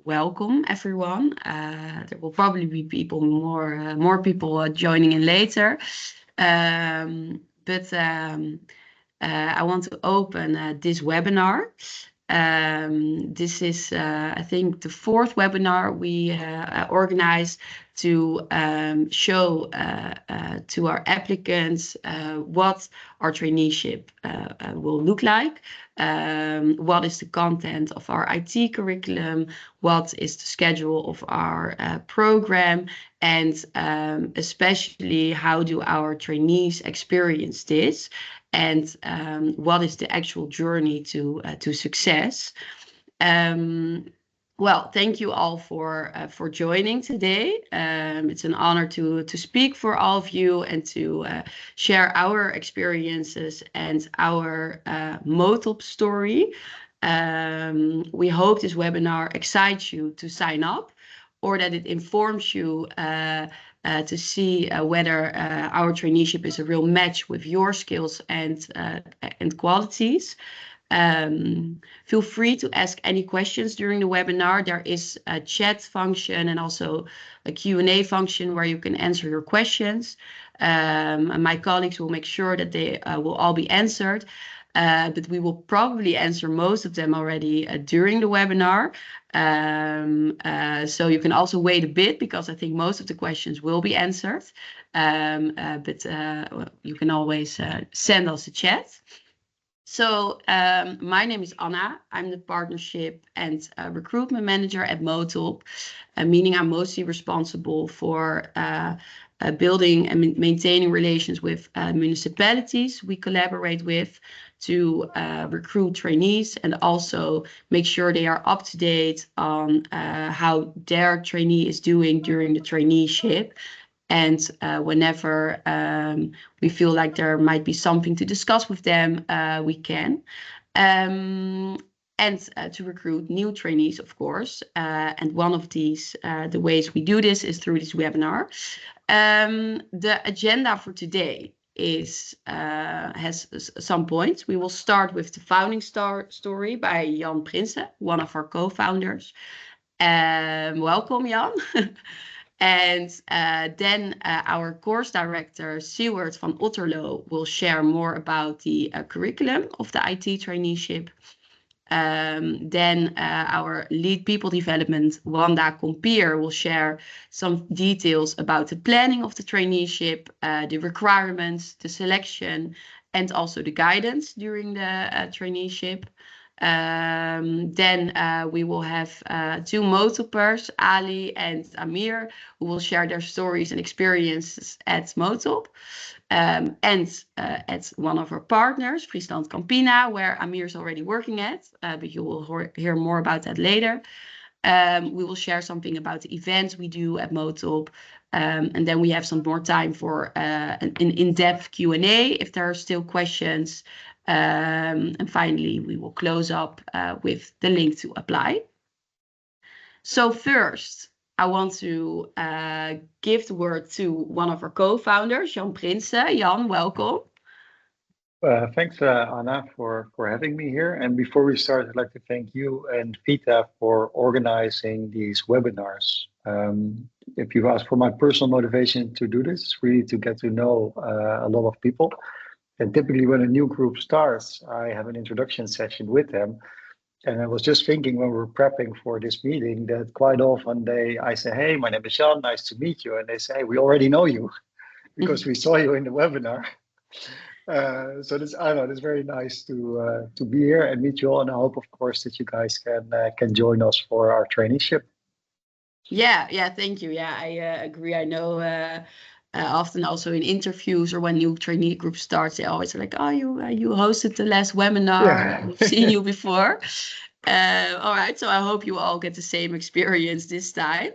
Welcome everyone. There will probably be more people joining in later. But I want to open this webinar. This is, I think, the fourth webinar we organize to show to our applicants what our traineeship will look like, what is the content of our IT curriculum, what is the schedule of our program, and especially how do our trainees experience this, and what is the actual journey to success. Well, thank you all for joining today. It's an honor to speak for all of you and to share our experiences and our Motopp story. We hope this webinar excites you to sign up, or that it informs you to see whether our traineeship is a real match with your skills and qualities. Feel free to ask any questions during the webinar. There is a chat function and also a Q&A function where you can answer your questions. My colleagues will make sure that they will all be answered. But we will probably answer most of them already during the webinar. So you can also wait a bit, because I think most of the questions will be answered. But you can always send us a chat. So my name is Anna. I'm the partnership and recruitment manager at Motopp, meaning I'm mostly responsible for building and maintaining relations with municipalities we collaborate with to recruit trainees, and also make sure they are up to date on how their trainee is doing during the traineeship. And whenever we feel like there might be something to discuss with them, we can. And to recruit new trainees, of course. And one of these, the ways we do this is through this webinar. The agenda for today has some points. We will start with the founding story by Jan Prinse, one of our co-founders. Welcome, Jan. And then our course director, Siewert van Otterlo, will share more about the curriculum of the IT traineeship. Then our lead people development, Wanda Kompier, will share some details about the planning of the traineeship, the requirements, the selection, and also the guidance during the traineeship. Then we will have two Motoppers, Ali and Amir, who will share their stories and experiences at Motopp. And at one of our partners, Friesland Campina, where Amir is already working at, but you will hear more about that later. We will share something about the events we do at Motopp. And then we have some more time for an in-depth Q&A if there are still questions. And finally, we will close up with the link to apply. So first, I want to give the word to one of our co-founders, Jan Prinse. Jan, welcome. Thanks, Anna, for having me here. And before we start, I'd like to thank you and Vita for organizing these webinars. If you ask for my personal motivation to do this, it's really to get to know a lot of people. And typically when a new group starts, I have an introduction session with them. And I was just thinking when we were prepping for this meeting that quite often I say, hey, my name is Jan, nice to meet you. And they say, hey, we already know you because we saw you in the webinar. So this, I know, it's very nice to be here and meet you all. And I hope, of course, that you guys can join us for our traineeship. Yeah, thank you. Yeah, I agree. I know often also in interviews or when new trainee group starts, they always are like, oh, you hosted the last webinar. Yeah. We've seen you before. All right, so I hope you all get the same experience this time.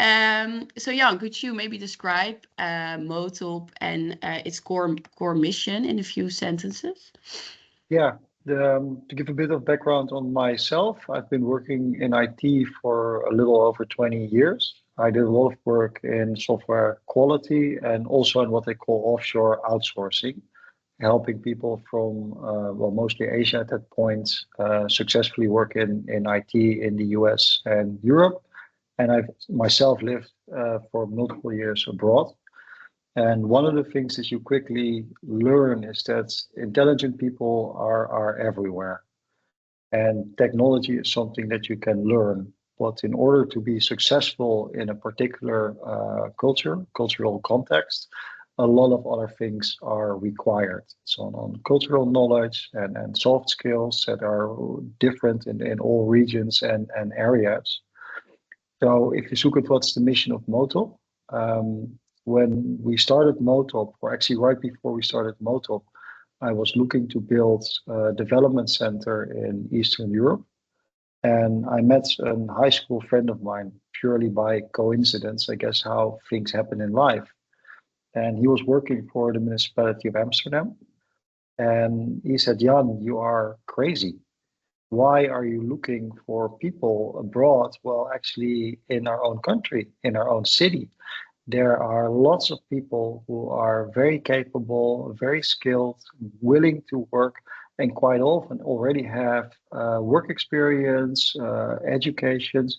So Jan, could you maybe describe Motopp and its core mission in a few sentences? Yeah, to give a bit of background on myself, I've been working in IT for a little over 20 years. I did a lot of work in software quality and also in what they call offshore outsourcing. helping people from, well, mostly Asia at that point, successfully work in IT in the US and Europe. And I've myself lived for multiple years abroad. And one of the things that you quickly learn is that intelligent people are everywhere. And technology is something that you can learn. But in order to be successful in a particular cultural context, a lot of other things are required. So on cultural knowledge and soft skills that are different in all regions and areas. So if you look at what's the mission of Motopp, when we started Motopp, or actually right before we started Motopp, I was looking to build a development center in Eastern Europe. And I met a high school friend of mine purely by coincidence, I guess how things happen in life. And he was working for the municipality of Amsterdam. And he said, Jan, you are crazy. Why are you looking for people abroad? Well, actually, in our own country, in our own city, there are lots of people who are very capable, very skilled, willing to work, and quite often already have work experience, educations,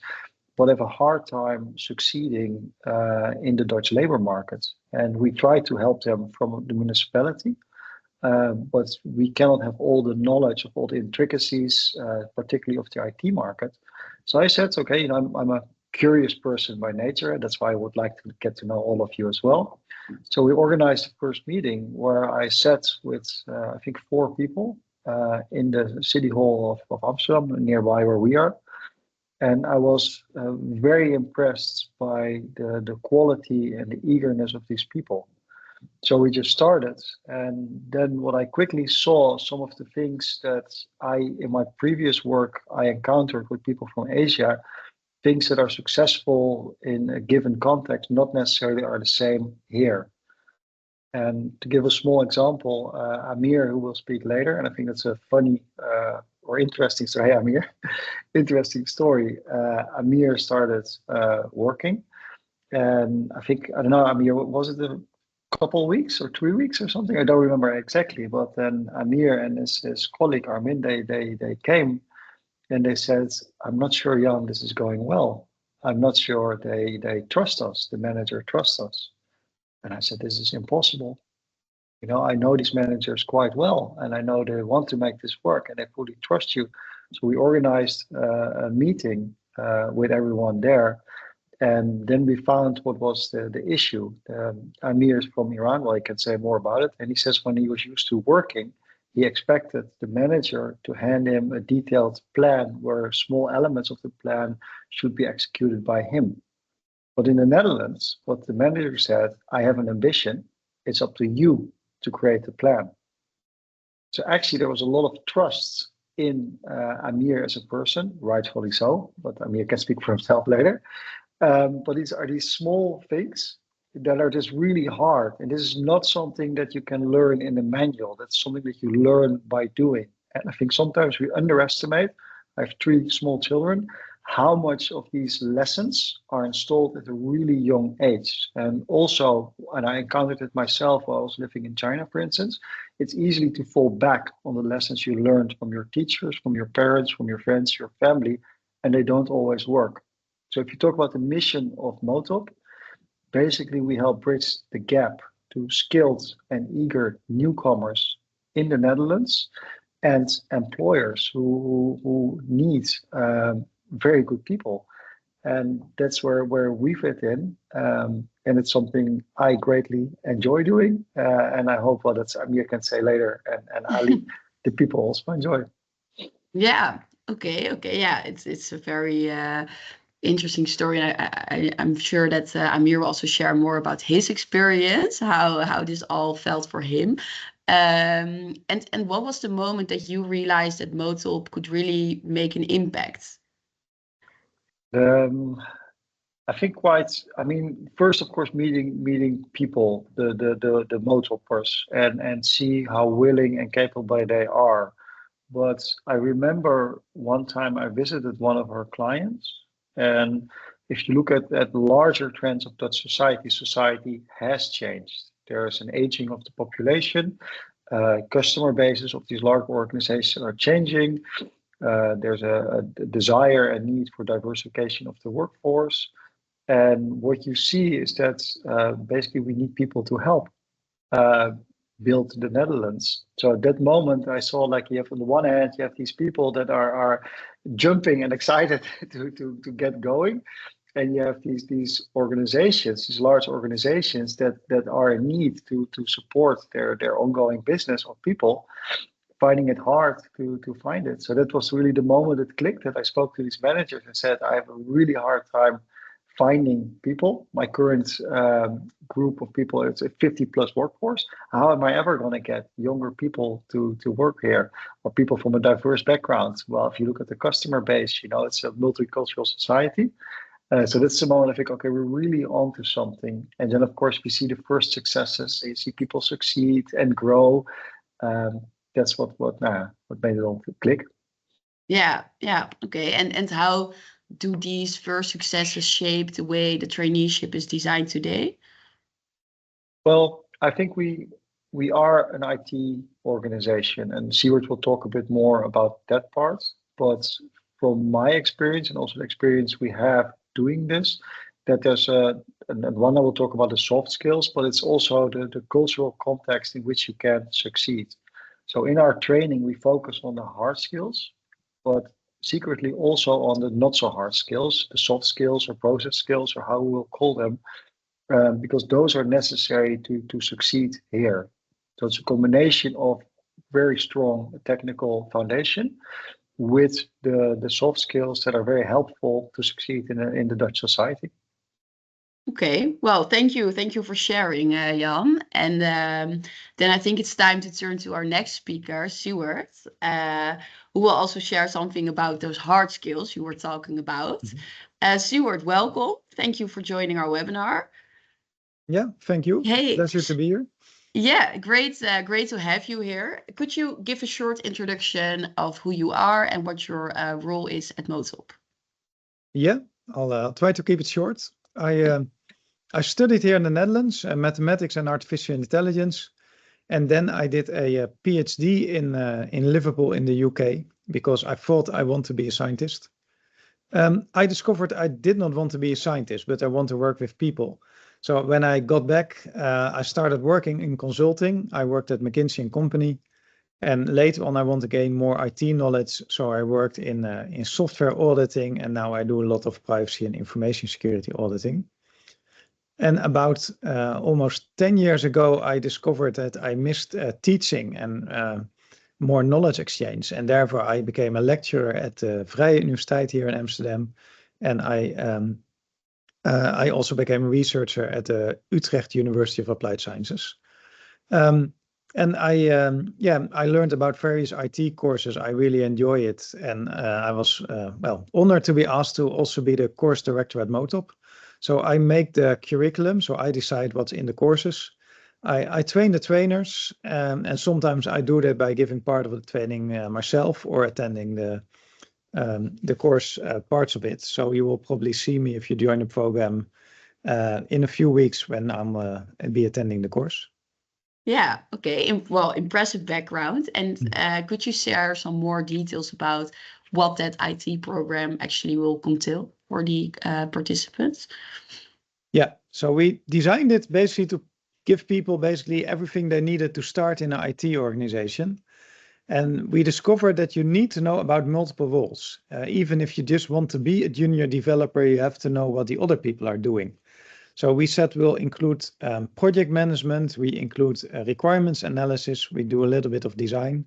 but have a hard time succeeding in the Dutch labor market. And we try to help them from the municipality, but we cannot have all the knowledge of all the intricacies, particularly of the IT market. So I said, okay, I'm a curious person by nature, and that's why I would like to get to know all of you as well. So we organized the first meeting where I sat with, I think, 4 people in the city hall of Amsterdam, nearby where we are. And I was very impressed by the quality and the eagerness of these people. So we just started. And then what I quickly saw, some of the things that in my previous work, I encountered with people from Asia, things that are successful in a given context, not necessarily are the same here. And to give a small example, Amir, who will speak later, and I think that's a funny or interesting story. Hey, Amir, interesting story. Amir started working, and I think, I don't know, Amir, was it a couple of weeks or 3 weeks or something? I don't remember exactly. But then Amir and his colleague Armin, they came and they said, I'm not sure, Jan, this is going well. I'm not sure they trust us. The manager trusts us. And I said, this is impossible. I know these managers quite well, and I know they want to make this work and they fully trust you. So we organized a meeting with everyone there. And then we found what was the issue. Amir is from Iran. Well, he can say more about it. And he says when he was used to working, he expected the manager to hand him a detailed plan where small elements of the plan should be executed by him. But in the Netherlands, what the manager said, I have an ambition. It's up to you to create the plan. So actually, there was a lot of trust in Amir as a person, rightfully so. But Amir can speak for himself later. But these are these small things that are just really hard. And this is not something that you can learn in a manual. That's something that you learn by doing. And I think sometimes we underestimate, I have 3 small children, how much of these lessons are installed at a really young age. And also, and I encountered it myself while I was living in China, for instance, it's easy to fall back on the lessons you learned from your teachers, from your parents, from your friends, your family, and they don't always work. So if you talk about the mission of Motopp, basically we help bridge the gap to skilled and eager newcomers in the Netherlands and employers who need very good people. And that's where we fit in. And it's something I greatly enjoy doing. And I hope that Amir can say later, and Ali, the people also enjoy. Yeah. Okay. Yeah, it's a very interesting story, and I'm sure that Amir will also share more about his experience, how this all felt for him. And what was the moment that you realized that Motopp could really make an impact? I think first, of course, meeting people, the Motoppers, and see how willing and capable they are. But I remember one time I visited one of her clients, and if you look at larger trends of Dutch society has changed. There's an aging of the population. customer bases of these large organizations are changing. There's a desire and need for diversification of the workforce. And what you see is that basically we need people to help build the Netherlands. So at that moment, I saw like you have on the one hand, you have these people that are jumping and excited to get going. And you have these organizations, these large organizations that are in need to support their ongoing business of people, finding it hard to find it. So that was really the moment it clicked, that I spoke to these managers and said, I have a really hard time finding people. My current group of people, it's a 50 plus workforce. How am I ever going to get younger people to work here, or people from a diverse background? Well, if you look at the customer base, it's a multicultural society. So that's the moment I think, okay, we're really onto something. And then, of course, we see the first successes. You see people succeed and grow. That's what made it all click. Yeah. Okay. And how do these first successes shape the way the traineeship is designed today? Well, I think we are an IT organization, and Siewert will talk a bit more about that part. But from my experience and also the experience we have doing this, that there's and one I will talk about the soft skills, but it's also the cultural context in which you can succeed. So in our training, we focus on the hard skills, but secretly also on the not so hard skills, the soft skills or process skills, or how we will call them, because those are necessary to succeed here. So it's a combination of very strong technical foundation with the soft skills that are very helpful to succeed in the Dutch society. Okay, well, thank you for sharing, Jan. And then I think it's time to turn to our next speaker, Siewert, who will also share something about those hard skills you were talking about. Siewert, welcome. Thank you for joining our webinar. Yeah, thank you. Hey. Pleasure to be here. Yeah, great to have you here. Could you give a short introduction of who you are and what your role is at Motopp? Yeah, I'll try to keep it short. I studied here in the Netherlands, mathematics and artificial intelligence, and then I did a PhD in Liverpool in the UK because I thought I want to be a scientist. I discovered I did not want to be a scientist, but I want to work with people. So when I got back, I started working in consulting. I worked at McKinsey & Company. And later on, I want to gain more IT knowledge. So I worked in software auditing, and now I do a lot of privacy and information security auditing. And about almost 10 years ago, I discovered that I missed teaching and more knowledge exchange. And therefore, I became a lecturer at the Vrije Universiteit here in Amsterdam. And I also became a researcher at the Utrecht University of Applied Sciences. And I learned about various IT courses. I really enjoy it. And I was, honored to be asked to also be the course director at Motopp. So I make the curriculum. So I decide what's in the courses. I train the trainers. And sometimes I do that by giving part of the training myself or attending the course parts of it. So you will probably see me if you join the program in a few weeks when I'll be attending the course. Yeah, okay. Well, impressive background. And could you share some more details about what that IT program actually will entail for the participants? Yeah, so we designed it basically to give people basically everything they needed to start in an IT organization. And we discovered that you need to know about multiple roles. Even if you just want to be a junior developer, you have to know what the other people are doing. So we said we'll include project management, we include requirements analysis, we do a little bit of design.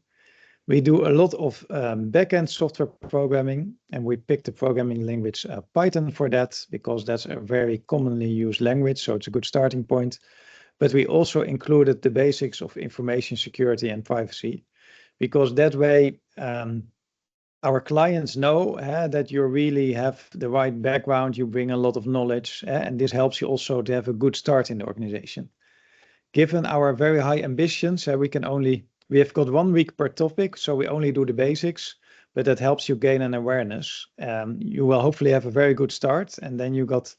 We do a lot of backend software programming, and we picked the programming language Python for that, because that's a very commonly used language, so it's a good starting point. But we also included the basics of information security and privacy, because that way our clients know that you really have the right background, you bring a lot of knowledge, and this helps you also to have a good start in the organization. Given our very high ambitions, we have got 1 week per topic, so we only do the basics, but that helps you gain an awareness. You will hopefully have a very good start, and then you got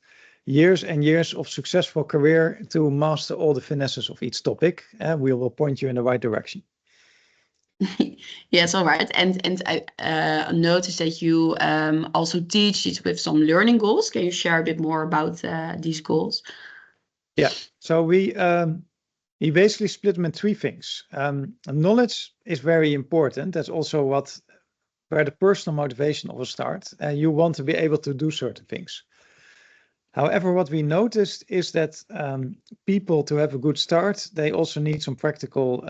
years and years of successful career to master all the finesses of each topic. We will point you in the right direction. Yes, all right. And I noticed that you also teach it with some learning goals. Can you share a bit more about these goals? Yeah. So we basically split them in three things. Knowledge is very important. That's also where the personal motivation will start. You want to be able to do certain things. However, what we noticed is that people, to have a good start, they also need some practical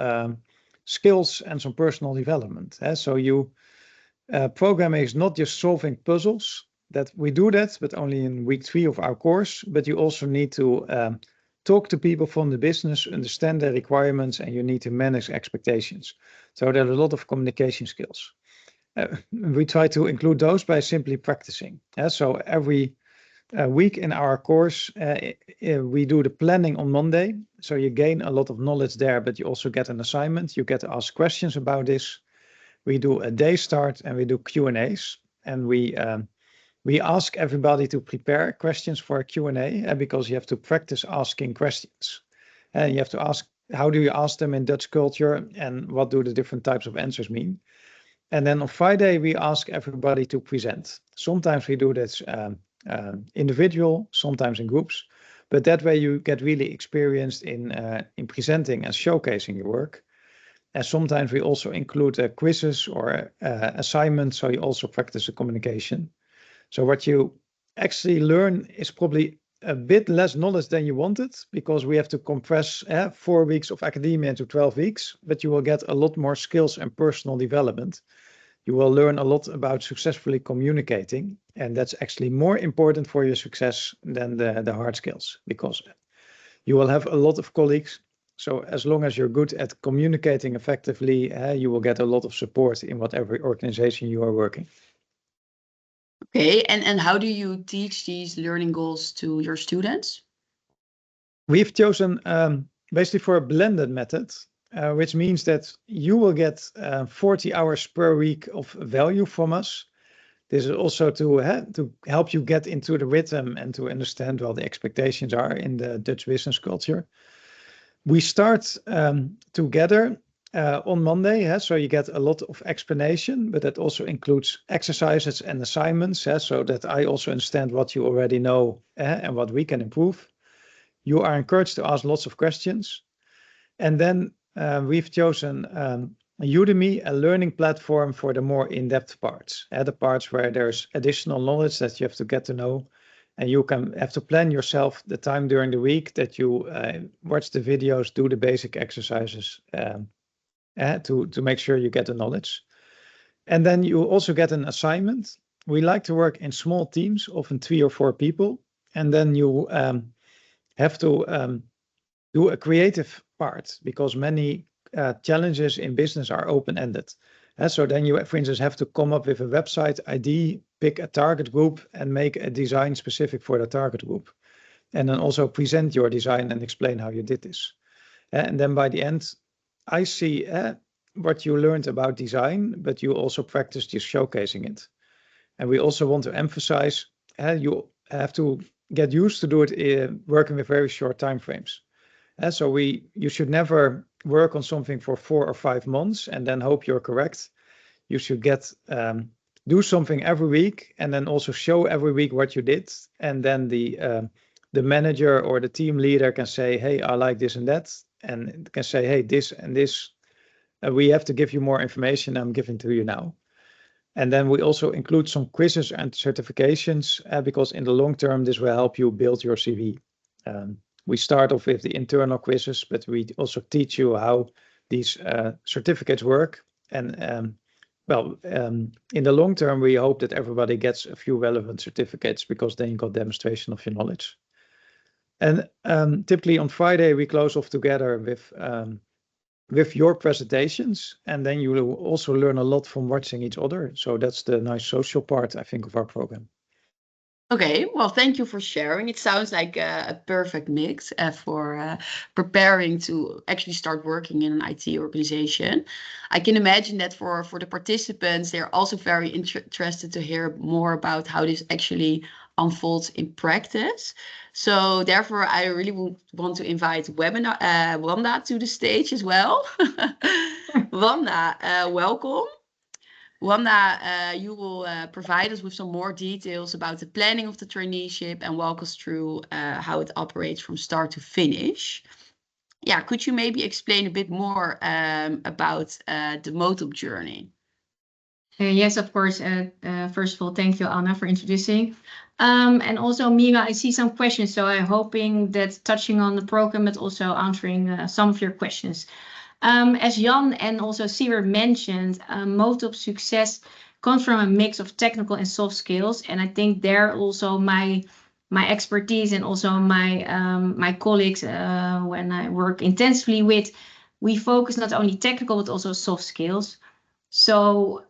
skills and some personal development. So programming is not just solving puzzles. That we do that, but only in week 3 of our course. But you also need to talk to people from the business, understand their requirements, and you need to manage expectations. So there are a lot of communication skills. We try to include those by simply practicing. So every week in our course, we do the planning on Monday. So you gain a lot of knowledge there, but you also get an assignment. You get to ask questions about this. We do a day start and we do Q&As. And we ask everybody to prepare questions for a Q&A because you have to practice asking questions. And you have to ask, how do you ask them in Dutch culture and what do the different types of answers mean? And then on Friday, we ask everybody to present. Sometimes we do this individual, sometimes in groups, but that way you get really experienced in presenting and showcasing your work. And sometimes we also include quizzes or assignments, so you also practice the communication. So what you actually learn is probably a bit less knowledge than you wanted because we have to compress 4 weeks of academia into 12 weeks, but you will get a lot more skills and personal development. You will learn a lot about successfully communicating, and that's actually more important for your success than the hard skills because you will have a lot of colleagues. So as long as you're good at communicating effectively, you will get a lot of support in whatever organization you are working. Okay, and how do you teach these learning goals to your students? We've chosen basically for a blended method, which means that you will get 40 hours per week of value from us. This is also to help you get into the rhythm and to understand what the expectations are in the Dutch business culture. We start together on Monday, so you get a lot of explanation, but that also includes exercises and assignments, so that I also understand what you already know and what we can improve. You are encouraged to ask lots of questions. And then we've chosen Udemy, a learning platform for the more in-depth parts, the parts where there's additional knowledge that you have to get to know. And you have to plan yourself the time during the week that you watch the videos, do the basic exercises to make sure you get the knowledge. And then you also get an assignment. We like to work in small teams, often 3 or 4 people. And then you have to do a creative part because many challenges in business are open-ended. So then you, for instance, have to come up with a website ID, pick a target group and make a design specific for the target group. And then also present your design and explain how you did this. And then by the end, I see what you learned about design, but you also practice just showcasing it. And we also want to emphasize you have to get used to do it working with very short time frames. So you should never work on something for 4 or 5 months and then hope you're correct. You should do something every week and then also show every week what you did. And then the manager or the team leader can say, hey, I like this and that. And can say, hey, this and this, we have to give you more information. I'm giving to you now. And then we also include some quizzes and certifications because in the long term, this will help you build your CV. We start off with the internal quizzes, but we also teach you how these certificates work. And in the long term, we hope that everybody gets a few relevant certificates because then you got demonstration of your knowledge. And typically on Friday, we close off together with your presentations, and then you will also learn a lot from watching each other. So that's the nice social part, I think, of our program. Okay, well, thank you for sharing. It sounds like a perfect mix for preparing to actually start working in an IT organization. I can imagine that for the participants, they're also very interested to hear more about how this actually unfolds in practice. So therefore, I really want to invite Wanda to the stage as well. Wanda, welcome. Wanda, you will provide us with some more details about the planning of the traineeship and walk us through how it operates from start to finish. Yeah, could you maybe explain a bit more about the Motopp journey? Yes, of course. First of all, thank you, Anna, for introducing. And also, Mira, I see some questions, so I'm hoping that touching on the program, but also answering some of your questions. As Jan and also Siewert mentioned, Motopp success comes from a mix of technical and soft skills, and I think there also my expertise and also my colleagues when I work intensively with, we focus not only technical but also soft skills. So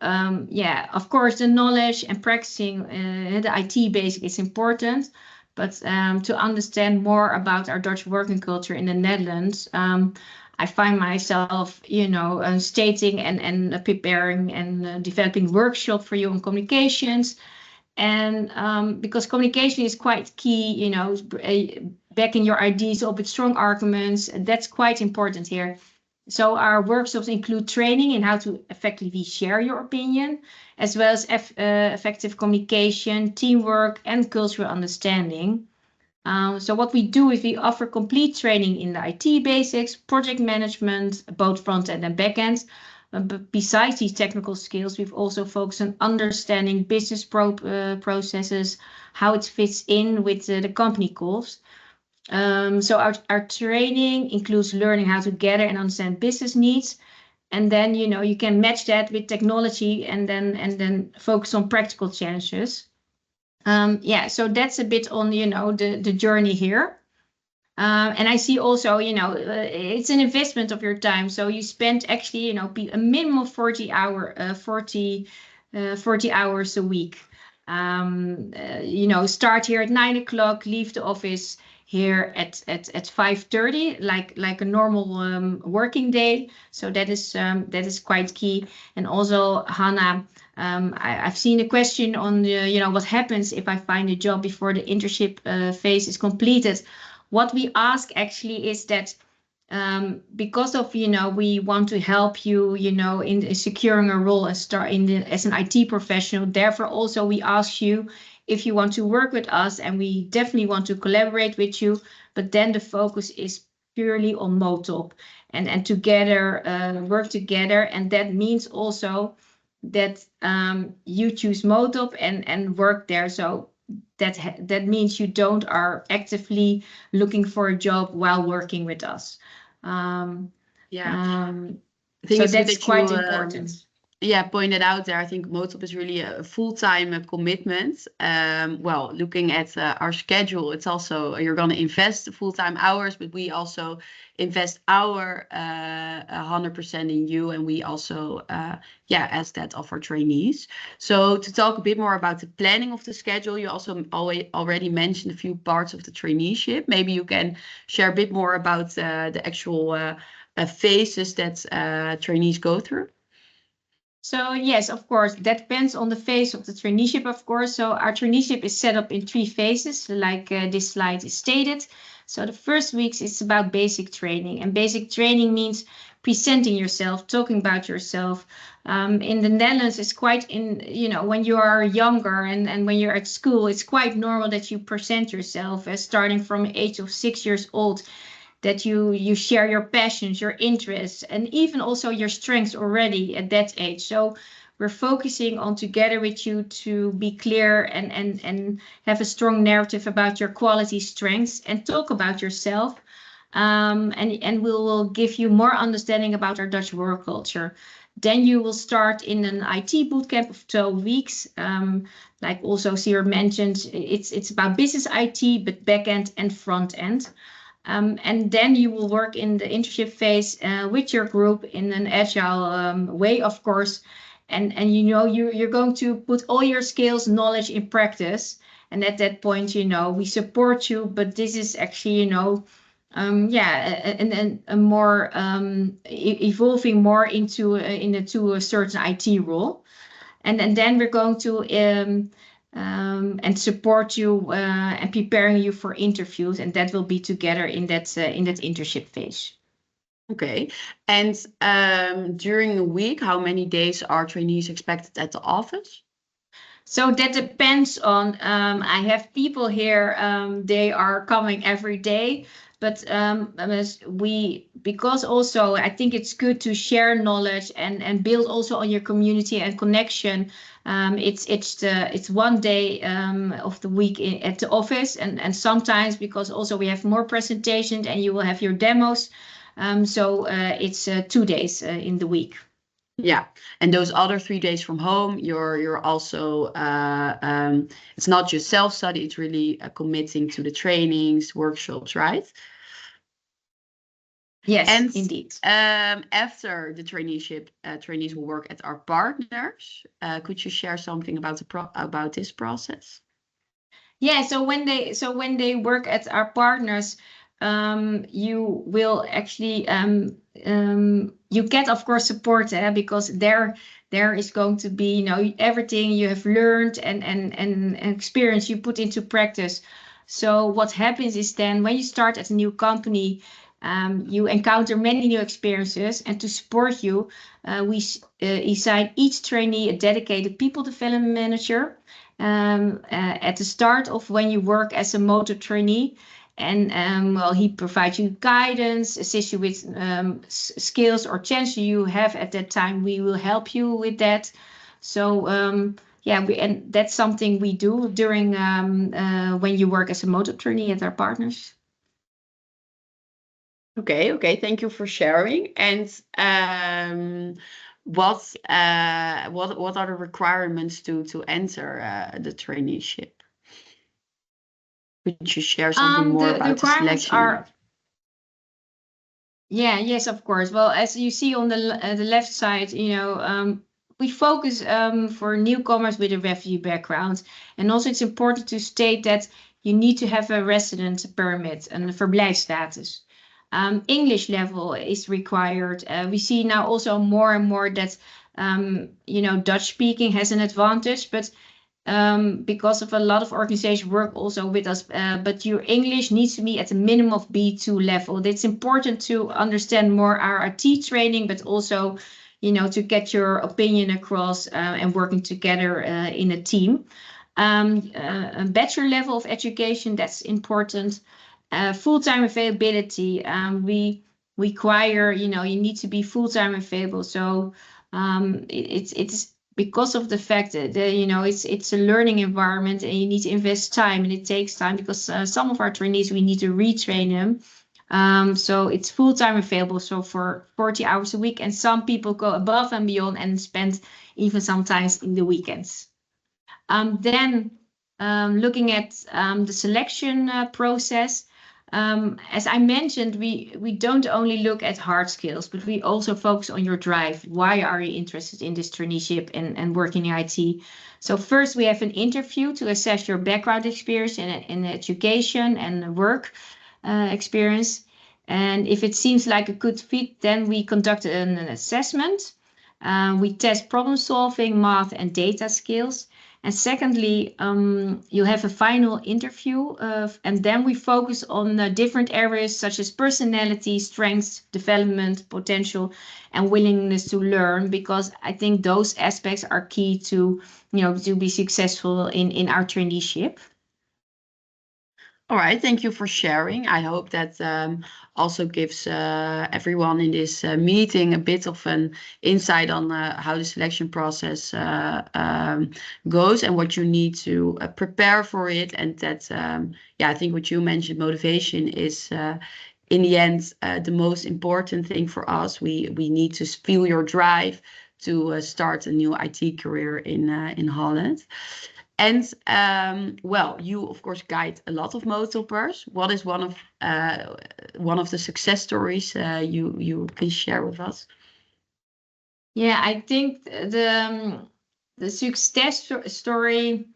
yeah, of course, the knowledge and practicing the IT basic is important, but to understand more about our Dutch working culture in the Netherlands, I find myself, stating and preparing and developing workshop for you on communications. And because communication is quite key, backing your ideas up with strong arguments, that's quite important here. So our workshops include training in how to effectively share your opinion, as well as effective communication, teamwork, and cultural understanding. So what we do is we offer complete training in the IT basics, project management, both front end and back end. But besides these technical skills, we've also focused on understanding business processes, how it fits in with the company goals. So our training includes learning how to gather and understand business needs. And then, you can match that with technology and then focus on practical challenges. Yeah, so that's a bit on, the journey here. And I see also, it's an investment of your time. So you spend actually, a minimum of 40 hours a week. Start here at 9 o'clock, leave the office here at 5:30, like a normal working day. So that is quite key. And also, Hannah, I've seen a question on the, what happens if I find a job before the internship phase is completed. What we ask actually is that because of, we want to help you, in securing a role as an IT professional. Therefore, also we ask you if you want to work with us, and we definitely want to collaborate with you. But then the focus is purely on Motopp and together work together, and that means also that you choose Motopp and work there. So that means you don't are actively looking for a job while working with us. I think so it's that's that quite you, important. Pointed out there. I think Motopp is really a full-time commitment. Well, looking at our schedule, it's also you're going to invest full-time hours, but we also invest our 100% in you, and we also as that of our trainees. So to talk a bit more about the planning of the schedule, you also already mentioned a few parts of the traineeship. Maybe you can share a bit more about the actual phases that trainees go through. So yes, of course, that depends on the phase of the traineeship, of course. So our traineeship is set up in 3 phases, like this slide is stated. So the first weeks is about basic training, and basic training means presenting yourself, talking about yourself. In the Netherlands, it's quite when you are younger and when you're at school, it's quite normal that you present yourself as starting from the age of 6 years old, that you share your passions, your interests, and even also your strengths already at that age. So we're focusing on together with you to be clear and have a strong narrative about your quality, strengths, and talk about yourself. And we will give you more understanding about our Dutch work culture. Then you will start in an IT bootcamp of 12 weeks. Like also Siewert mentioned, it's about business IT, but back end and front end. And then you will work in the internship phase with your group in an agile way, of course. And you're going to put all your skills, knowledge in practice. And at that point, we support you. But this is actually, a more evolving more into a certain IT role. And then we're going to and support you and preparing you for interviews, and that will be together in that internship phase. Okay. And during a week, how many days are trainees expected at the office? So that depends on, I have people here, they are coming every day, but because also I think it's good to share knowledge and build also on your community and connection. It's 1 day of the week at the office, and sometimes because also we have more presentations and you will have your demos. So it's 2 days in the week. Yeah, and those other 3 days from home, you're also it's not just self-study, it's really committing to the trainings, workshops, right? Yes, And indeed. after the traineeship, trainees will work at our partners. Could you share something about this process? Yeah, so when they work at our partners, you will actually you get, of course, support, because there is going to be, everything you have learned and experience you put into practice. So what happens is then when you start at a new company, you encounter many new experiences, and to support you, we assign each trainee a dedicated people development manager at the start of when you work as a Motopp trainee. And he provides you guidance, assists you with skills or chances you have at that time. We will help you with that. So and that's something we do during when you work as a Motopp trainee at our partners. Okay, thank you for sharing. And what are the requirements to enter the traineeship? Could you share something more The about the requirements selection? Yes, of course. Well, as you see on the left side, we focus for newcomers with a refugee background. And also it's important to state that you need to have a resident permit and a verblijfsstatus. English level is required. We see now also more and more that, Dutch speaking has an advantage, but because of a lot of organizations work also with us, but your English needs to be at a minimum of B2 level. It's important to understand more our IT training, but also, to get your opinion across and working together in a team. A bachelor level of education, that's important. Full-time availability, we require, you need to be full-time available. So it's because of the fact that it's a learning environment, and you need to invest time, and it takes time because some of our trainees, we need to retrain them. So it's full-time available, so for 40 hours a week, and some people go above and beyond and spend even sometimes in the weekends. Then looking at the selection process, as I mentioned, we don't only look at hard skills, but we also focus on your drive. Why are you interested in this traineeship and working in IT? So first we have an interview to assess your background experience in education and work experience. And if it seems like a good fit, then we conduct an assessment. We test problem solving, math and data skills. And secondly, you have a final interview, and then we focus on different areas such as personality, strengths, development, potential, and willingness to learn, because I think those aspects are key to, to be successful in our traineeship. All right, thank you for sharing. I hope that also gives everyone in this meeting a bit of an insight on how the selection process goes and what you need to prepare for it. And that, I think what you mentioned, motivation is in the end the most important thing for us. We need to feel your drive to start a new IT career in Holland. And you of course guide a lot of Motoppers. What is one of the success stories you can share with us? Yeah, I think the success story.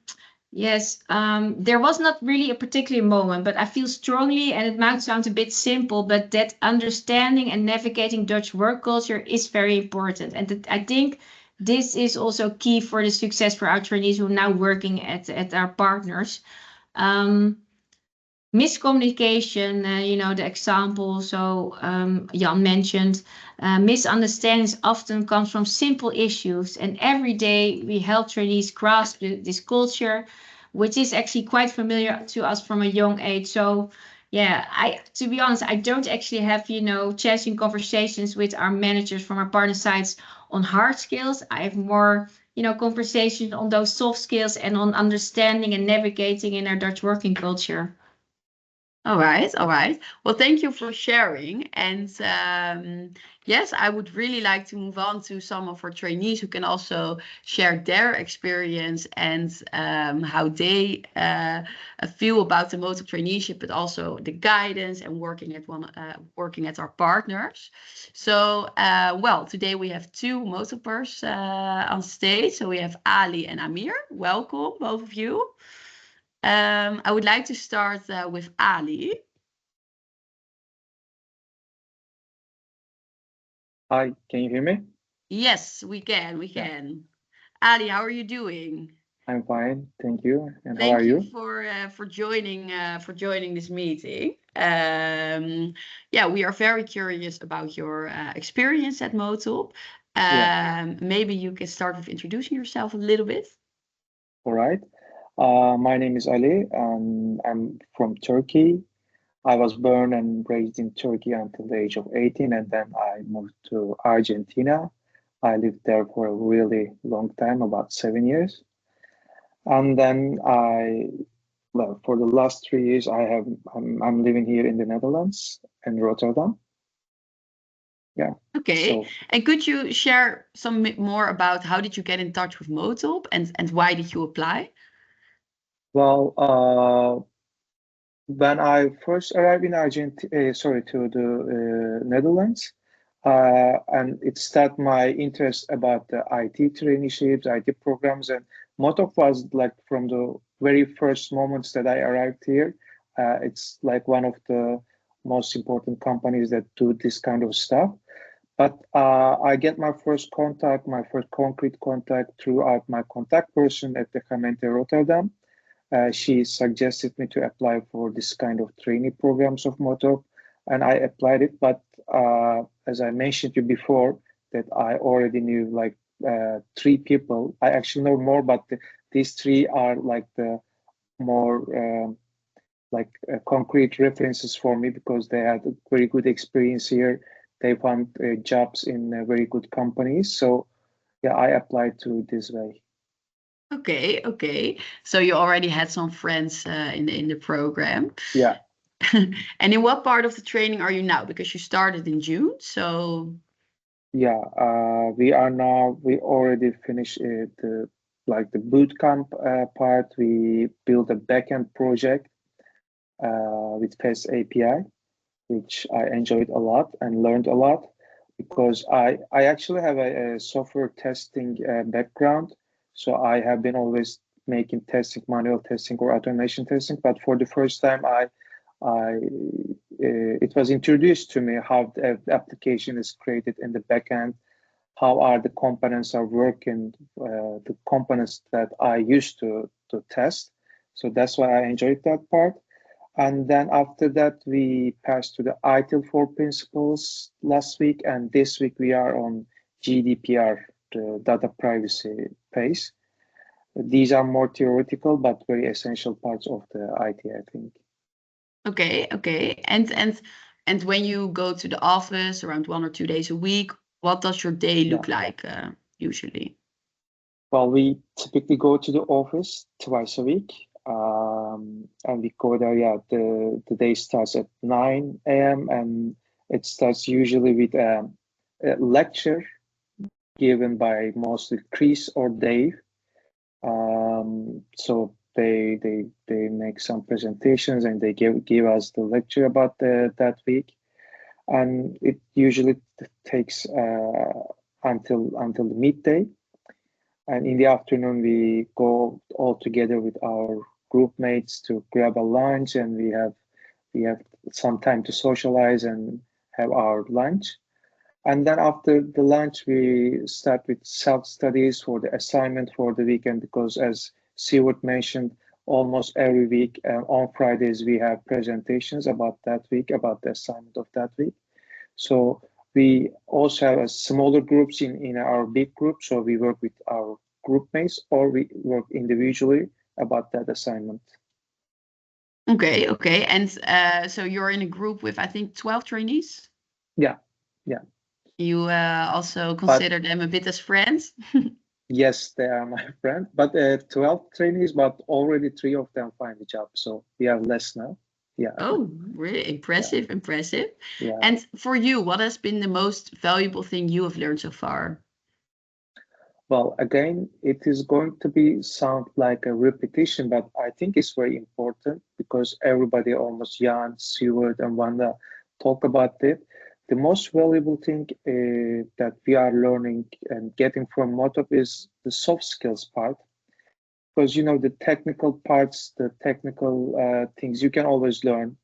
Yes, there was not really a particular moment, but I feel strongly, and it might sound a bit simple, but that understanding and navigating Dutch work culture is very important. And I think this is also key for the success for our trainees who are now working at our partners. Miscommunication, the example, so Jan mentioned, misunderstandings often comes from simple issues, and every day we help trainees grasp this culture, which is actually quite familiar to us from a young age. So yeah, to be honest, I don't actually have, challenging conversations with our managers from our partner sites on hard skills. I have more, conversations on those soft skills and on understanding and navigating in our Dutch working culture. All right, all right. Well, thank you for sharing. And yes, I would really like to move on to some of our trainees who can also share their experience and how they feel about the Motopp traineeship, but also the guidance and working at our partners. So, well, today we have two Motoppers on stage. So we have Ali and Amir. Welcome, both of you. I would like to start with Ali. Hi, can you hear me? Yes, we can. We can. Ali, how are you doing? I'm fine, thank you. And how Thank are you you? for joining this meeting. Yeah, we are very curious about your experience at Motopp. Yeah, Maybe you can start with introducing yourself a little bit. all right. My name is Ali, and I'm from Turkey. I was born and raised in Turkey until the age of 18, and then I moved to Argentina. I lived there for a really long time, about 7 years. And then well, for the last 3 years, I'm living here in the Netherlands, in Rotterdam. Yeah. Okay. So, And could you share some more about how did you get in touch with Motopp and why did you apply? well, when I first arrived in Argentina, sorry, to the Netherlands, and it started my interest about the IT traineeships, IT programs, and Motopp was like from the very first moments that I arrived here. It's like one of the most important companies that do this kind of stuff. But I get my first contact, my first concrete contact throughout my contact person at the gemeente Rotterdam. She suggested me to apply for this kind of trainee programs of Motopp, and I applied it. But as I mentioned to you before, that I already knew like 3 people. I actually know more, but these 3 are like the more concrete references for me because they had a very good experience here. They found jobs in very good companies. So yeah, I applied to this way. Okay, okay. So you already had some friends in the program. Yeah. And in what part of the training are you now? Because you started in June, so Yeah, we already finished the boot camp part. We built a backend project with Fast API, which I enjoyed a lot and learned a lot because I actually have a software testing background. So I have been always making testing, manual testing or automation testing. But for the first time, it was introduced to me how the application is created in the backend, how are the components are working, the components that I used to test. So that's why I enjoyed that part. And then after that, we passed to the ITIL 4 principles last week, and this week we are on GDPR, the data privacy phase. These are more theoretical, but very essential parts of the IT, I think. okay, okay. And when you go to the office around 1 or 2 days a week, what does your day look like usually? Well, we typically go to the office twice a week. And we go there, yeah, the day starts at 9 a.m. and it starts usually with a lecture given by mostly Chris or Dave. So they make some presentations and they give us the lecture about that week, and it usually takes until the midday. And in the afternoon, we go all together with our group mates to grab a lunch, and we have some time to socialize and have our lunch. And then after the lunch, we start with self-studies for the assignment for the weekend, because as Siward mentioned, almost every week on Fridays, we have presentations about that week, about the assignment of that week. So we also have a smaller groups in our big group. So we work with our group mates, or we work individually about that assignment. Okay, okay. And so you're in a group with, I think, 12 trainees? Yeah. You also consider them a bit as friends? Yes, they are my friend, but 12 trainees, but already 3 of them find a job. So we are less now. Yeah. Oh, really impressive, impressive. Yeah. And for you, what has been the most valuable thing you have learned so far? Well, again, it is going to be sound like a repetition, but I think it's very important because everybody, almost Jan, Seward, and Wanda talk about it. The most valuable thing that we are learning and getting from Motopp is the soft skills part. Because the technical parts, the technical things you can always learn.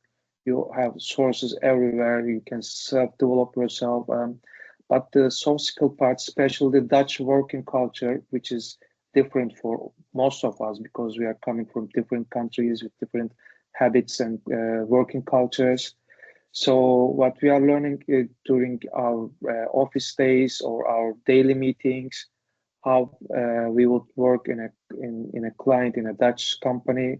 You have sources everywhere. You can self-develop yourself. But the soft skill part, especially the Dutch working culture, which is different for most of us because we are coming from different countries with different habits and working cultures. So what we are learning during our office days or our daily meetings, how we would work in a client in a Dutch company.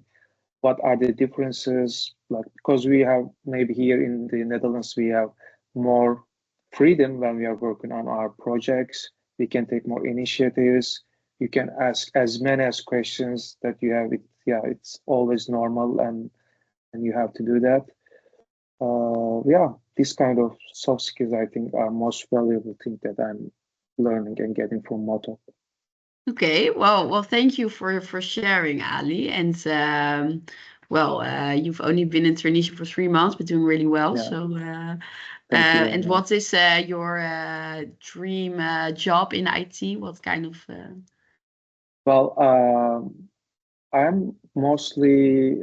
What are the differences? Like, because we have maybe here in the Netherlands we have more freedom when we are working on our projects. We can take more initiatives. You can ask as many as questions that you have. It's always normal, and you have to do that. This kind of soft skills I think are most valuable thing that I'm learning and getting from Motopp. Okay, well, thank you for sharing, Ali. And you've only been in traineeship for 3 months, but doing really well. Yeah. So, Thank you very and much. what is your dream job in IT? What kind of? Well, I'm mostly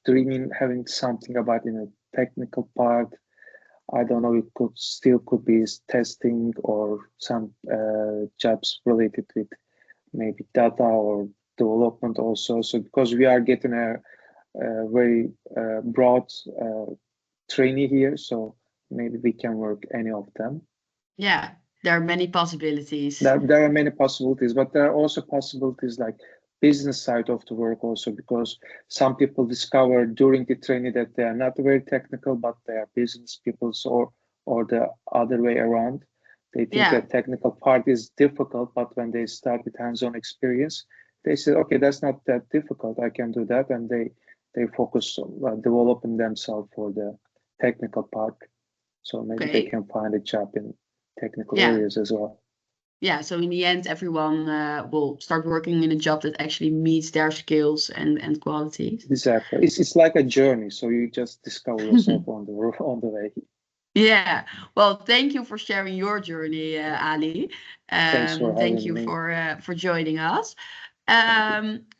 dreaming having something about in a technical part. I don't know, it could be testing or some jobs related with maybe data or development also. So because we are getting a very broad trainee here, so maybe we can work any of them. Yeah, there are many possibilities. There are many possibilities, but there are also possibilities like business side of the work also, because some people discover during the training that they are not very technical, but they are business people, or the other way around. They think Yeah. that technical part is difficult, but when they start with hands-on experience, they say, okay, that's not that difficult. I can do that, and they focus on developing themselves for the technical part. So maybe they Okay. can find a job in technical Yeah. areas as well. Yeah, so in the end, everyone will start working in a job that actually meets their skills and qualities. Exactly. It's like a journey, so you just discover yourself on the way. Yeah. Well, thank you for sharing your journey, Ali. Thanks for Thank having you me. for joining us.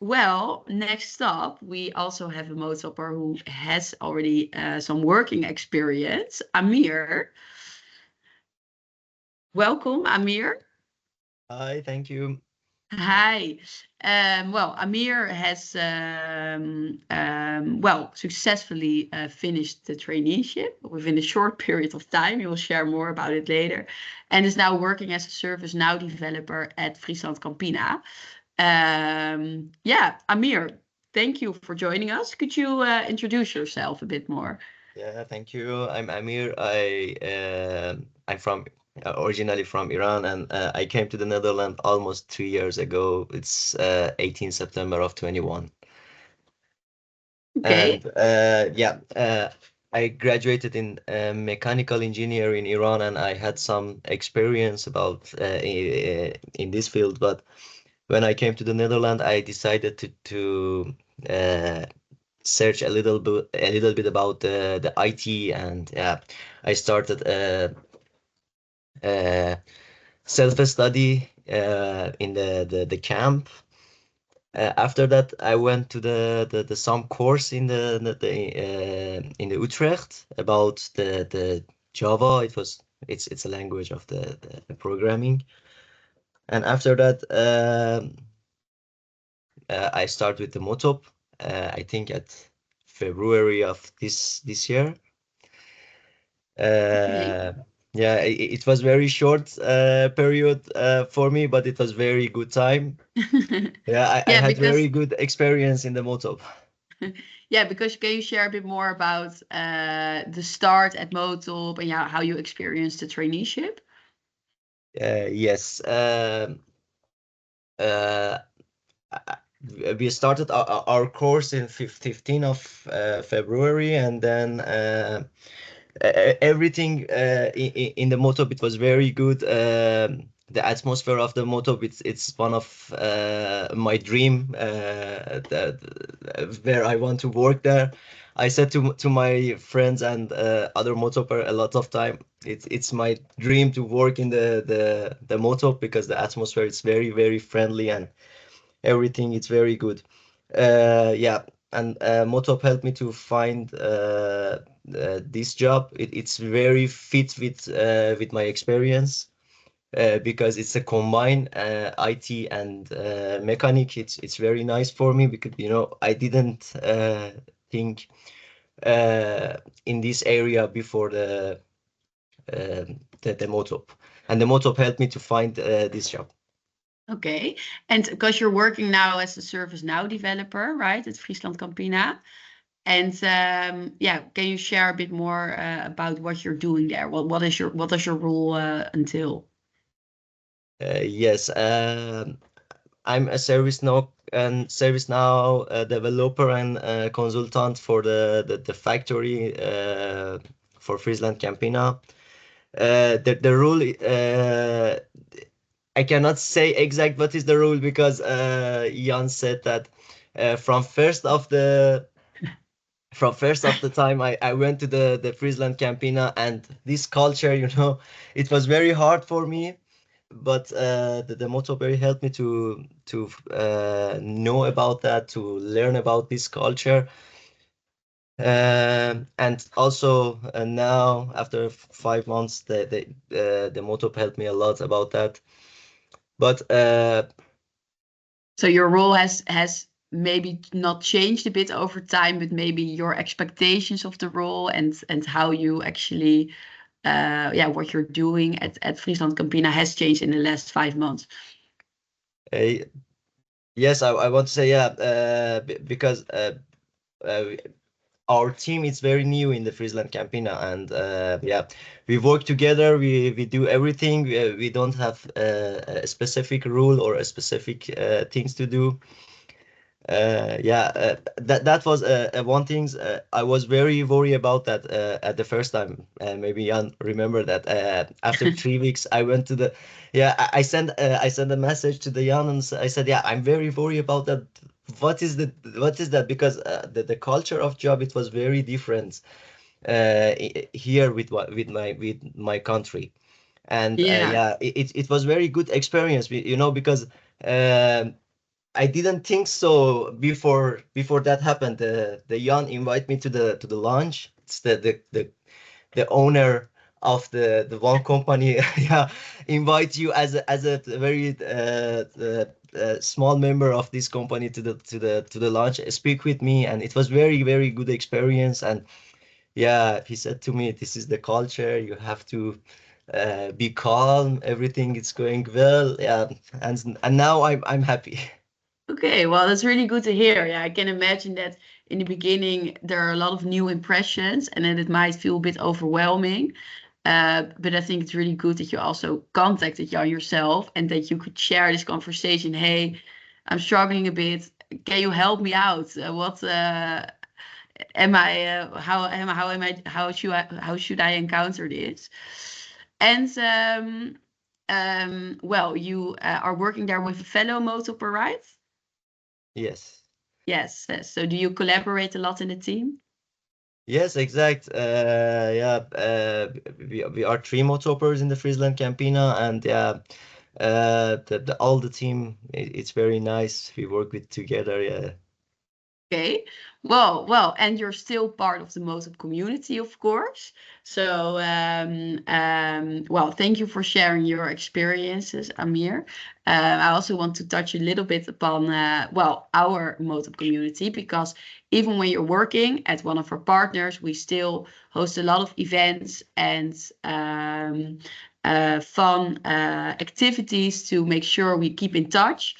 Well, next up, we also have a Motopper who has already some working experience. Amir. Welcome, Amir. Hi, thank you. Hi. Well, Amir has successfully finished the traineeship within a short period of time. He will share more about it later, and is now working as a ServiceNow developer at Friesland Campina. Amir, thank you for joining us. Could you introduce yourself a bit more? Yeah, thank you. I'm Amir. I'm from originally from Iran, and I came to the Netherlands almost 3 years ago. It's 18 September of 21. Okay. And I graduated in mechanical engineering in Iran, and I had some experience about in this field. But when I came to the Netherlands, I decided to search a little bit about the IT, and I started self-study in the camp. After that, I went to the some course in the Utrecht about the Java. It's a language of the programming. And after that, I start with the Motopp. I think at February of this year. Okay. Yeah, it was very short period for me, but it was very good time. Yeah, I Yeah, had because very good experience in the Motopp. yeah, because can you share a bit more about the start at Motopp and yeah, how you experienced the traineeship? Yes. Uh, we started our course in 15 of February, and then everything in the Motopp, it was very good. The atmosphere of the Motopp, it's one of my dream, where I want to work there. I said to my friends and other Motopper a lot of time, it's my dream to work in the Motopp, because the atmosphere is very, very friendly, and everything it's very good. Yeah, and Motopp helped me to find this job. It's very fit with my experience, because it's a combined IT and mechanic. It's very nice for me, because I didn't think in this area before the Motopp, and the Motopp helped me to find this job. Okay. And because you're working now as a ServiceNow developer, right, at Friesland Campina. And yeah, can you share a bit more about what you're doing there? What does your role entail? Yes, I'm a ServiceNow developer and consultant for the factory for Friesland Campina. The rule, I cannot say exact what is the rule, because Jan said that from first of the time I went to the Friesland Campina, and this culture, it was very hard for me. But the Motoberry helped me to know about that, to learn about this culture. And also now, after 5 months, the Motop helped me a lot about that. But So your role has maybe not changed a bit over time, but maybe your expectations of the role and how you actually yeah, what you're doing at Friesland Campina has changed in the last 5 months. uh, yes, I want to say, yeah, because uh, our team is very new in the Friesland Campina, and yeah, we work together. We do everything. We don't have a specific rule or a specific things to do. Yeah, that was one thing. I was very worried about that at the first time. Maybe Jan remember that. After 3 weeks, I went to the. Yeah, I sent a message to the Jan, and I said, yeah, I'm very worried about that. What is that? Because the culture of job, it was very different here with my country. And Yeah. yeah, it was very good experience, because I didn't think so before that happened. The Jan invite me to the lunch. It's the owner of the one company, yeah, invite you as a very small member of this company to the lunch, speak with me, and it was very, very good experience. And yeah, he said to me, this is the culture. You have to be calm. Everything is going well. Yeah, and now I'm happy. Okay, well, that's really good to hear. Yeah, I can imagine that in the beginning there are a lot of new impressions and then it might feel a bit overwhelming. But I think it's really good that you also contacted Jan yourself and that you could share this conversation. Hey, I'm struggling a bit. Can you help me out? What am I? How should I encounter this? And well, you are working there with a fellow Motoper, right? Yes. Yes, yes. So do you collaborate a lot in the team? Yes, exact. Yeah, we are three motoppers in the Friesland Campina, and yeah, all the team, it's very nice. We work with together. Yeah. Okay, well, and you're still part of the Motopp community, of course. So, well, thank you for sharing your experiences, Amir. I also want to touch a little bit upon, well, our Motopp community, because even when you're working at one of our partners, we still host a lot of events and fun activities to make sure we keep in touch.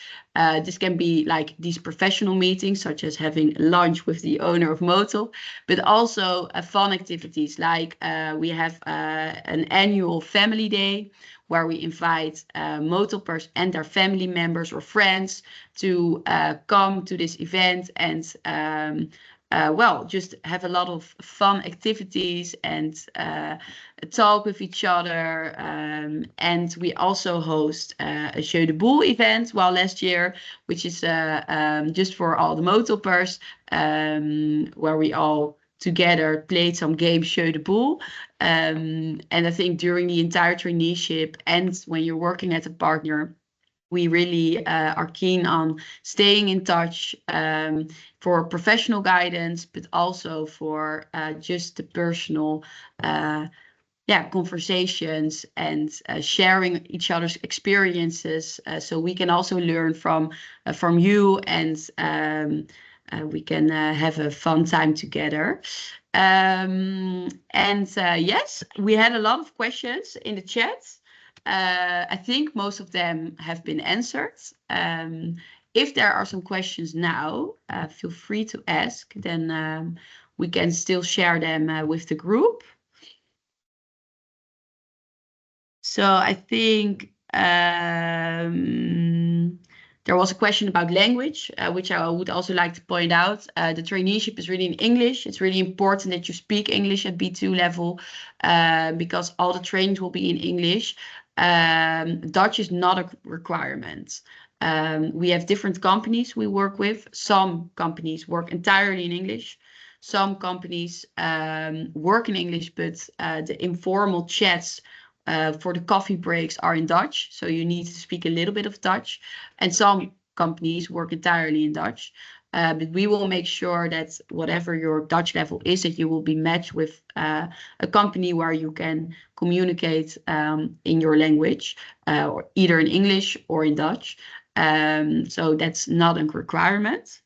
This can be like these professional meetings, such as having lunch with the owner of Motopp, but also fun activities like we have an annual family day where we invite Motoppers and their family members or friends to come to this event and well, just have a lot of fun activities and talk with each other. And we also host a Jeu de Boule event, well, last year, which is just for all the Motoppers, where we all together played some games, Jeu de Boule. And I think during the entire traineeship and when you're working at a partner, we really are keen on staying in touch for professional guidance, but also for just the personal conversations and sharing each other's experiences, so we can also learn from you, and we can have a fun time together. Yes, we had a lot of questions in the chat. I think most of them have been answered. If there are some questions now, feel free to ask, then we can still share them with the group. So I think there was a question about language, which I would also like to point out. The traineeship is really in English. It's really important that you speak English at B2 level, because all the trainings will be in English. Dutch is not a requirement. We have different companies we work with. Some companies work entirely in English. Some companies work in English, but the informal chats for the coffee breaks are in Dutch, so you need to speak a little bit of Dutch. And some companies work entirely in Dutch. But we will make sure that whatever your Dutch level is, that you will be matched with a company where you can communicate in your language, or either in English or in Dutch. So that's not a requirement.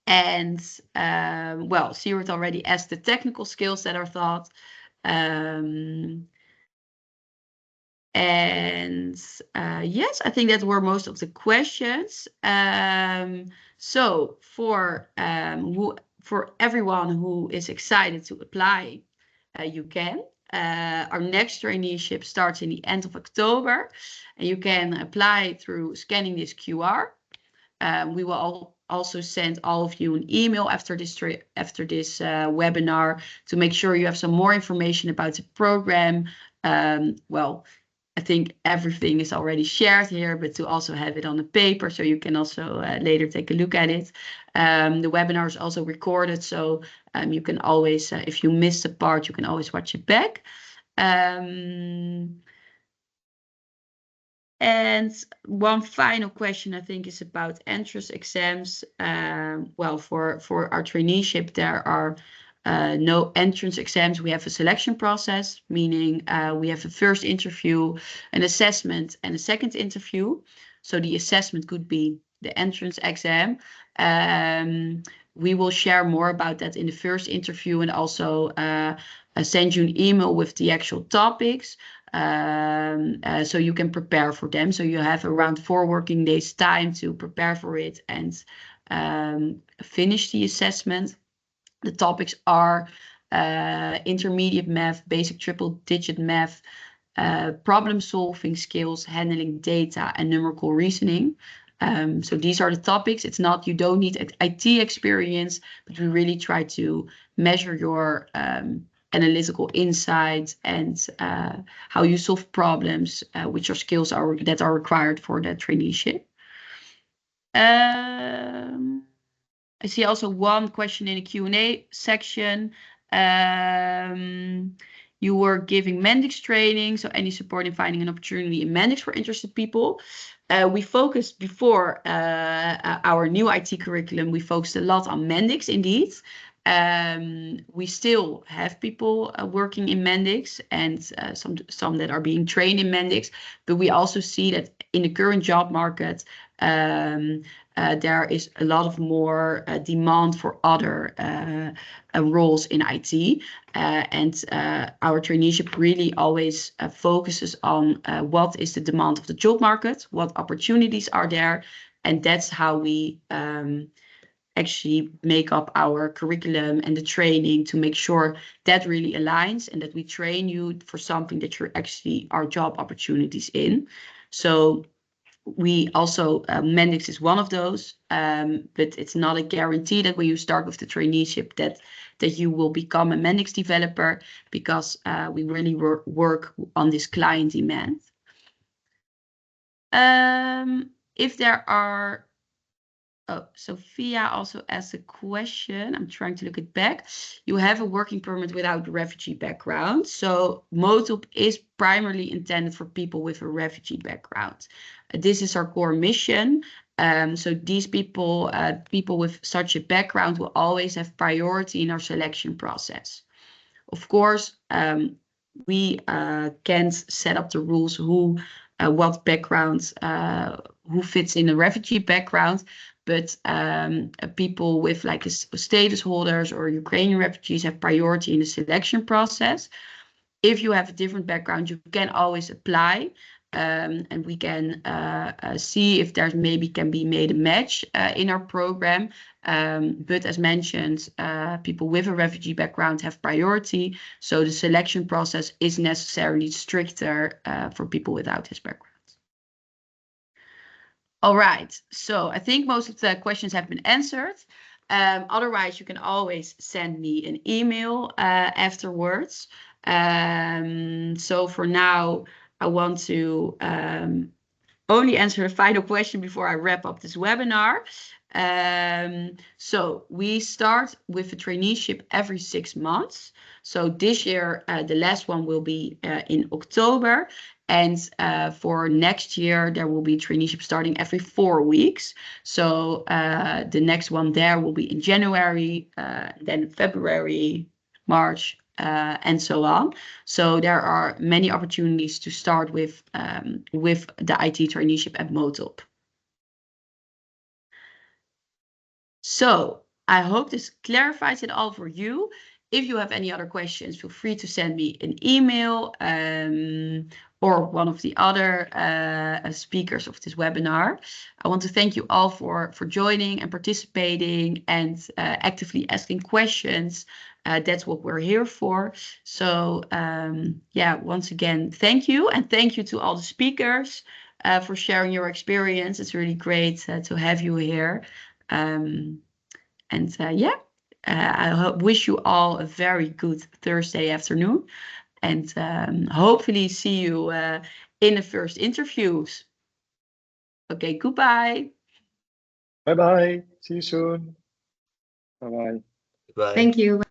And well, Siewert already asked the technical skills that are taught. Yes, I think that were most of the questions. So for everyone who is excited to apply, you can. Our next traineeship starts in the end of October, and you can apply through scanning this QR. We will also send all of you an email after this webinar to make sure you have some more information about the program. Well, I think everything is already shared here, but to also have it on the paper so you can also later take a look at it. The webinar is also recorded, so you can always, if you missed a part, you can always watch it back. And one final question, I think, is about entrance exams. Well, for our traineeship, there are no entrance exams. We have a selection process, meaning we have a first interview, an assessment, and a second interview. So the assessment could be the entrance exam. We will share more about that in the first interview, and also send you an email with the actual topics, so you can prepare for them. So you have around 4 working days time to prepare for it and finish the assessment. The topics are intermediate math, basic triple-digit math, problem-solving skills, handling data, and numerical reasoning. So these are the topics. It's not, you don't need IT experience, but we really try to measure your analytical insights and how you solve problems, which are skills that are required for the traineeship. I see also one question in the Q&A section. You were giving Mendix training, so any support in finding an opportunity in Mendix for interested people. We focused before our new IT curriculum, we focused a lot on Mendix indeed. We still have people working in Mendix and some that are being trained in Mendix, but we also see that in the current job market, there is a lot of more demand for other roles in IT. And our traineeship really always focuses on what is the demand of the job market, what opportunities are there, and that's how we actually make up our curriculum and the training to make sure that really aligns and that we train you for something that you're actually are job opportunities in. So we also, Mendix is one of those, but it's not a guarantee that when you start with the traineeship that you will become a Mendix developer, because we really work on this client demand. If there are, oh, Sophia also asked a question. I'm trying to look it back. You have a working permit without refugee background. So Motopp is primarily intended for people with a refugee background. This is our core mission. So these people, people with such a background will always have priority in our selection process. Of course, we can't set up the rules who, what background, who fits in a refugee background, but people with like status holders or Ukrainian refugees have priority in the selection process. If you have a different background, you can always apply, and we can see if there maybe can be made a match in our program. But as mentioned, people with a refugee background have priority, so the selection process is necessarily stricter for people without this background. All right, so I think most of the questions have been answered. Otherwise, you can always send me an email afterwards. So for now, I want to only answer the final question before I wrap up this webinar. So we start with a traineeship every 6 months. So this year, the last one will be in October. And for next year, there will be traineeship starting every 4 weeks. So the next one there will be in January, then February, March, and so on. So there are many opportunities to start with the IT traineeship at Motopp. So I hope this clarifies it all for you. If you have any other questions, feel free to send me an email or one of the other speakers of this webinar. I want to thank you all for joining and participating and actively asking questions. That's what we're here for. So yeah, once again, thank you. And thank you to all the speakers for sharing your experience. It's really great to have you here. Yeah, I wish you all a very good Thursday afternoon, and hopefully see you in the first interviews. Okay, goodbye. Bye-bye. See you soon. Bye-bye. Bye. Thank you.